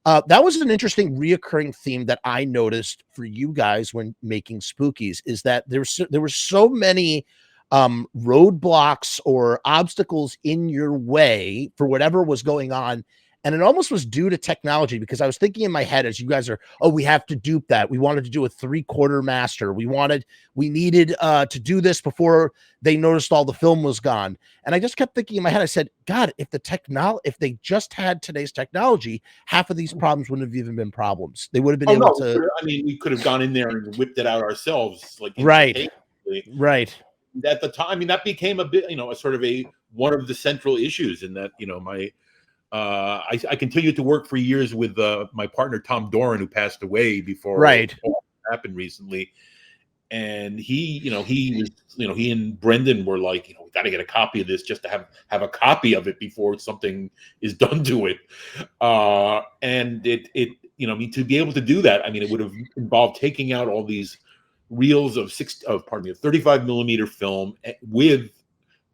That was an interesting reoccurring theme that I noticed for you guys when making Spookies, is that there were so many roadblocks or obstacles in your way for whatever was going on. And it almost was due to technology, because I was thinking in my head as you guys are, oh, we have to dupe that. We wanted to do a 3/4 master. We needed to do this before they noticed all the film was gone. And I just kept thinking in my head, I said, God, if they just had today's technology, half of these problems wouldn't have even been problems. They would have been able to. I mean, we could have gone in there and whipped it out ourselves, like right. At the time, I mean, that became a bit, a sort of one of the central issues in that, I continued to work for years with my partner Tom Doran, who passed away before it happened recently. And he and Brendan were like, we got to get a copy of this just to have a copy of it before something is done to it. And to be able to do that, I mean, it would have involved taking out all these reels of 35 millimeter film with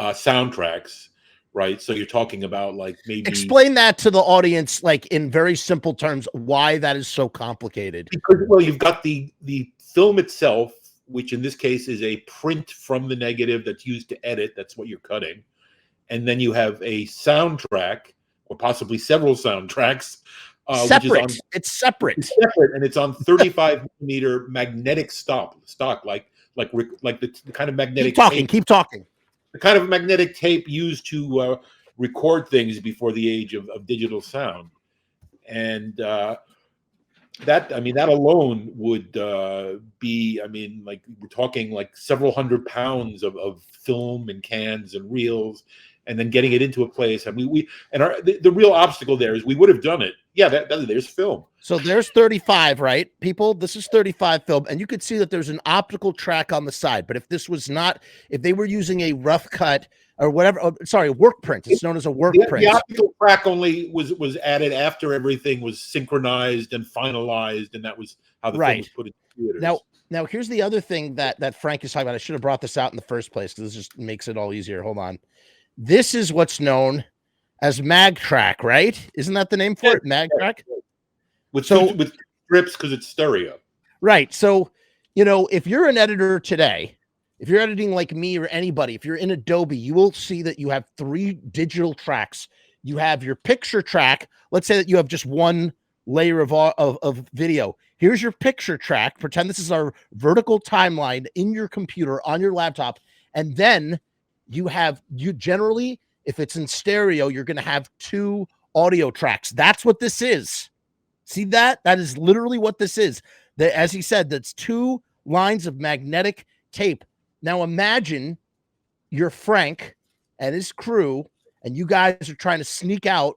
soundtracks. Right. So you're talking about like maybe explain that to the audience, like in very simple terms, why that is so complicated. Because, well, you've got the film itself, which in this case is a print from the negative that's used to edit. That's what you're cutting. And then you have a soundtrack, or possibly several soundtracks. Separate. It's separate. It's separate, and it's on 35 millimeter magnetic stock, like the kind of magnetic. Keep talking. The kind of magnetic tape used to record things before the age of digital sound. And that alone would be, like we're talking like several hundred pounds of film and cans and reels, and then getting it into a place. I mean, the real obstacle there is we would have done it. Yeah, there's film. So there's 35, right, people? This is 35 film, and you could see that there's an optical track on the side. But if they were using a rough cut or whatever, work print, it's known as a work print. The optical track only was added after everything was synchronized and finalized, and that was how the film was put in theaters. Now here's the other thing that Frank is talking about. I should have brought this out in the first place because this just makes it all easier. Hold on. This is what's known as mag track, right? Isn't that the name for it? Mag track? With strips, because it's stereo. Right. So, if you're an editor today, if you're editing like me or anybody, if you're in Adobe, you will see that you have 3 digital tracks. You have your picture track. Let's say that you have just one layer of video. Here's your picture track. Pretend this is our vertical timeline in your computer on your laptop. And then you generally, if it's in stereo, you're going to have 2 audio tracks. That's what this is. See that? That is literally what this is. As he said, that's 2 lines of magnetic tape. Now imagine you're Frank and his crew, and you guys are trying to sneak out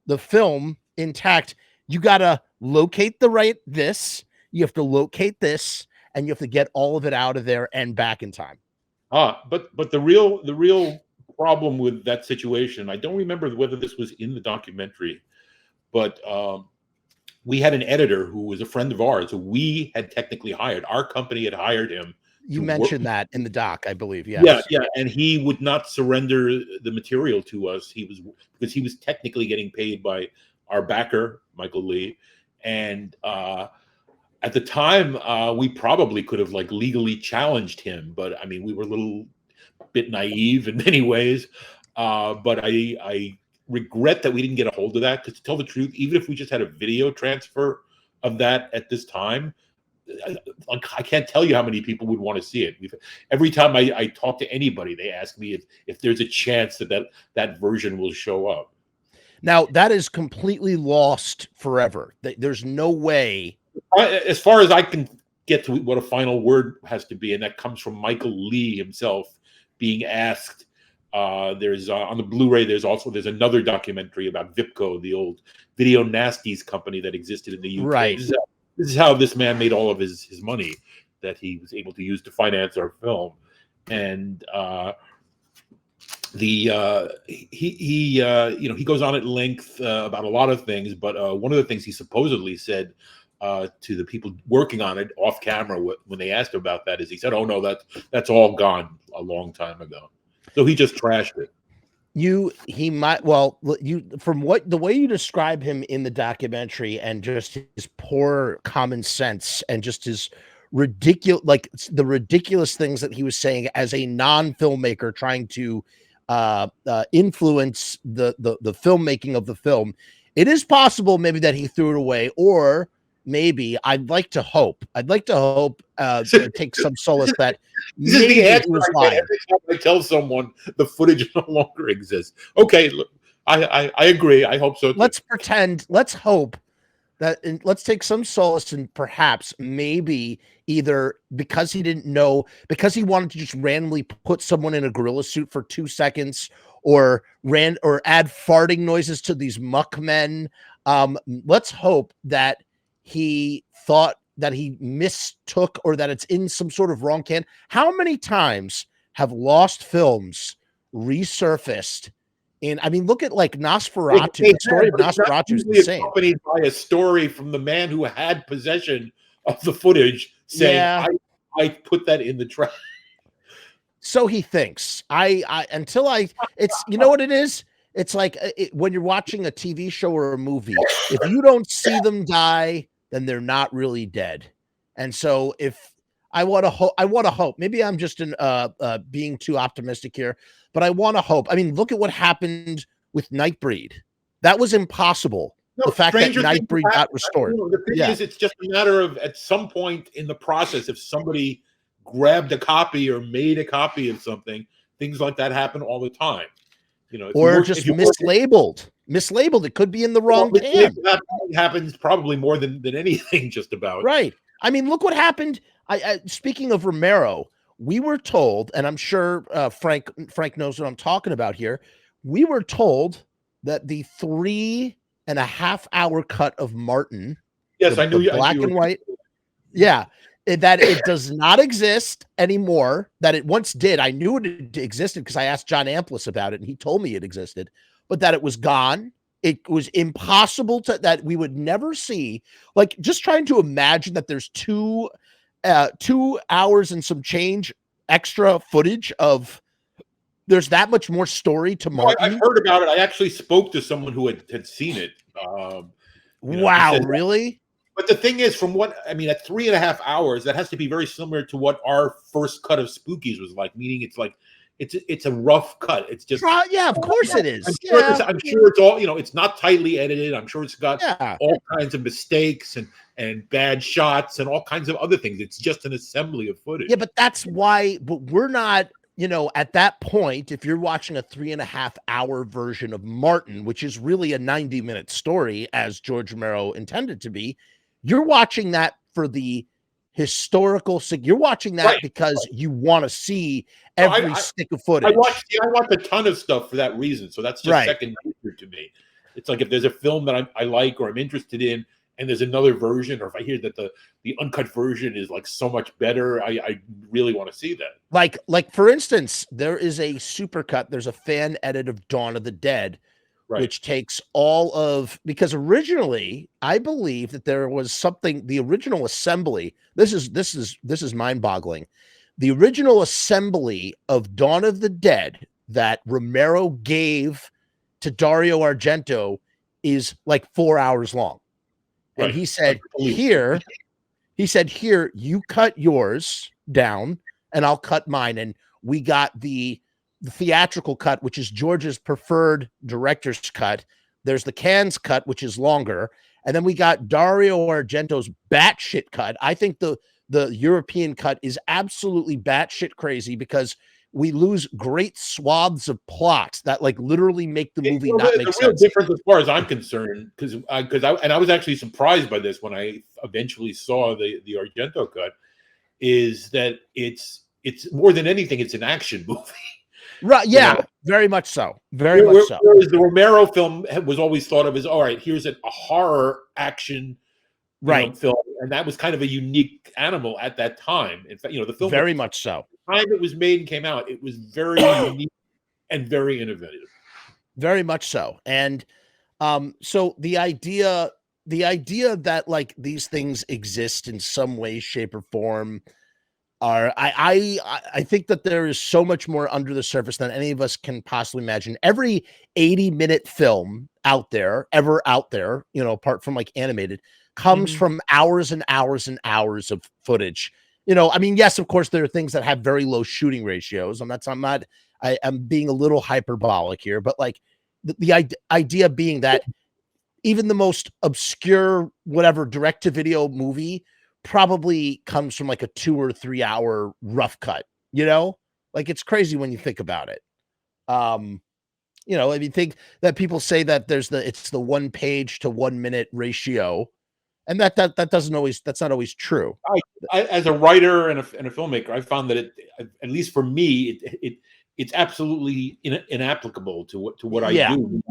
the film intact. You got to locate this. You have to locate this, and you have to get all of it out of there and back in time. But the real problem with that situation, I don't remember whether this was in the documentary, but we had an editor who was a friend of ours who we had technically hired. Our company had hired him. You mentioned that in the doc, I believe. Yes. Yeah. And he would not surrender the material to us. Because he was technically getting paid by our backer, Michael Lee. And at the time, we probably could have legally challenged him. But I mean, we were a little bit naive in many ways. But I regret that we didn't get a hold of that, because to tell the truth, even if we just had a video transfer of that at this time, I can't tell you how many people would want to see it. Every time I talk to anybody, they ask me if there's a chance that version will show up. Now, that is completely lost forever. There's no way. As far as I can get to what a final word has to be, and that comes from Michael Lee himself being asked. There's on the Blu-ray. There's another documentary about Vipco, the old video nasties company that existed in the UK. Right. This is how this man made all of his money that he was able to use to finance our film. And he goes on at length about a lot of things, but one of the things he supposedly said to the people working on it off camera when they asked him about that is he said, "Oh no, that's all gone a long time ago." So he just trashed it. He might, well, you, from what the way you describe him in the documentary, and just his poor common sense, and just his ridiculous, like the ridiculous things that he was saying as a non-filmmaker trying to influence the filmmaking of the film. It is possible maybe that he threw it away, or maybe I'd like to hope take some solace that This is maybe the he answer was I lying. get every time I tell someone the footage no longer exists. Okay, look, I agree. I hope so too. Let's hope that, and let's take some solace in perhaps maybe either because he didn't know, because he wanted to just randomly put someone in a gorilla suit for 2 seconds, or add farting noises to these muck men. Let's hope that he thought that he mistook, or that it's in some sort of wrong can. How many times have lost films resurfaced? And I mean, look at like Nosferatu. The story of Nosferatu is the same. Accompanied by a story from the man who had possession of the footage saying, Yeah. I put that in the trash. So he thinks. It's, you know what it is? It's like when you're watching a TV show or a movie, if you don't see them die, then they're not really dead. And so if I want to hope, maybe I'm just being too optimistic here, but I want to hope. I mean, look at what happened with Nightbreed. That was impossible. No, the fact that stranger things Nightbreed got happen. restored. The thing is, it's just a matter of at some point in the process, if somebody grabbed a copy or made a copy of something, things like that happen all the time. You know, Or just mislabeled. It could be in the wrong can. That happens probably more than anything, just about. Right. I mean, look what happened. Speaking of Romero, we were told, and I'm sure Frank knows what I'm talking about here. We were told that the 3.5-hour cut of Martin, yes, I knew, black and white, yeah, that it does not exist anymore. That it once did. I knew it existed because I asked John Amplis about it, and he told me it existed, but that it was gone. It was impossible that we would never see. Like, just trying to imagine that there's 2 hours and some change extra footage of. There's that much more story to Martin. I've heard about it. I actually spoke to someone who had seen it. Wow, really? But the thing is, from what I mean, at 3.5 hours, that has to be very similar to what our first cut of Spookies was like. Meaning, it's like it's a rough cut. It's just yeah, of course it is. I'm sure it's all, it's not tightly edited. I'm sure it's got all kinds of mistakes and bad shots and all kinds of other things. It's just an assembly of footage. Yeah, but that's why. But we're not. At that point, if you're watching a 3.5-hour version of Martin, which is really a 90-minute story, as George Romero intended to be, you're watching that for the historical. You're watching that because you want to see every stick of footage. I watch a ton of stuff for that reason. So that's just second nature to me. It's like if there's a film that I like or I'm interested in, and there's another version, or if I hear that the uncut version is like so much better, I really want to see that. Like for instance, there is a supercut. There's a fan edit of Dawn of the Dead, which takes all of, because originally I believe that there was something, the original assembly. This is mind-boggling. The original assembly of Dawn of the Dead that Romero gave to Dario Argento is like 4 hours long. And he said, here, you cut yours down and I'll cut mine. And we got the theatrical cut, which is George's preferred director's cut. There's the Cannes cut, which is longer. And then we got Dario Argento's batshit cut. I think the European cut is absolutely batshit crazy because we lose great swaths of plot that like literally make the movie not make sense. The real difference, as far as I'm concerned, because I was actually surprised by this when I eventually saw the Argento cut, is that it's more than anything, it's an action movie. Right? Yeah, very much so. Very much so. Whereas the Romero film was always thought of as, all right, here's a horror action film, and that was kind of a unique animal at that time. In fact, the film very much so. The time it was made and came out, it was very unique and very innovative. Very much so. And so the idea that like these things exist in some way, shape, or form, are I think that there is so much more under the surface than any of us can possibly imagine. Every 80-minute film out there, ever out there, you know, apart from like animated, comes from hours and hours and hours of footage. You know, I mean, yes, of course, there are things that have very low shooting ratios. I'm being a little hyperbolic here, but like the idea being that even the most obscure, whatever, direct-to-video movie probably comes from like a 2 or 3 hour rough cut, you know? Like, it's crazy when you think about it. You know, I mean, think that people say that it's the 1 page to 1 minute ratio, and that doesn't always, that's not always true. As a writer and a filmmaker, I found that at least for me, it's absolutely inapplicable to what I do.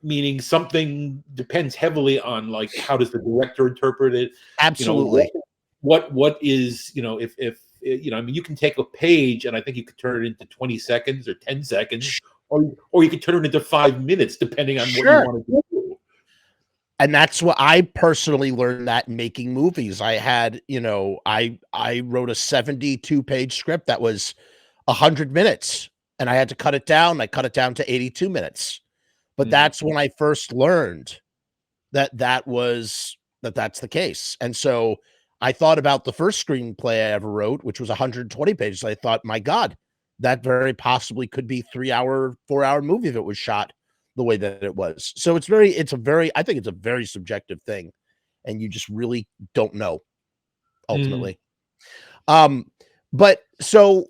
Meaning something depends heavily on like how does the director interpret it. Absolutely. You know, what is, you know, if you know, I mean, you can take a page and I think you could turn it into 20 seconds or 10 seconds, or you could turn it into 5 minutes, depending on what you want to do. And that's what I personally learned, that making movies. I had, you know, I wrote a 72-page script that was 100 minutes, and I had to cut it down. I cut it down to 82 minutes. But that's when I first learned that that's the case. And so I thought about the first screenplay I ever wrote, which was 120 pages. I thought, my God, that very possibly could be 3-hour, 4-hour movie if it was shot the way that it was. So I think it's a very subjective thing, and you just really don't know ultimately. But so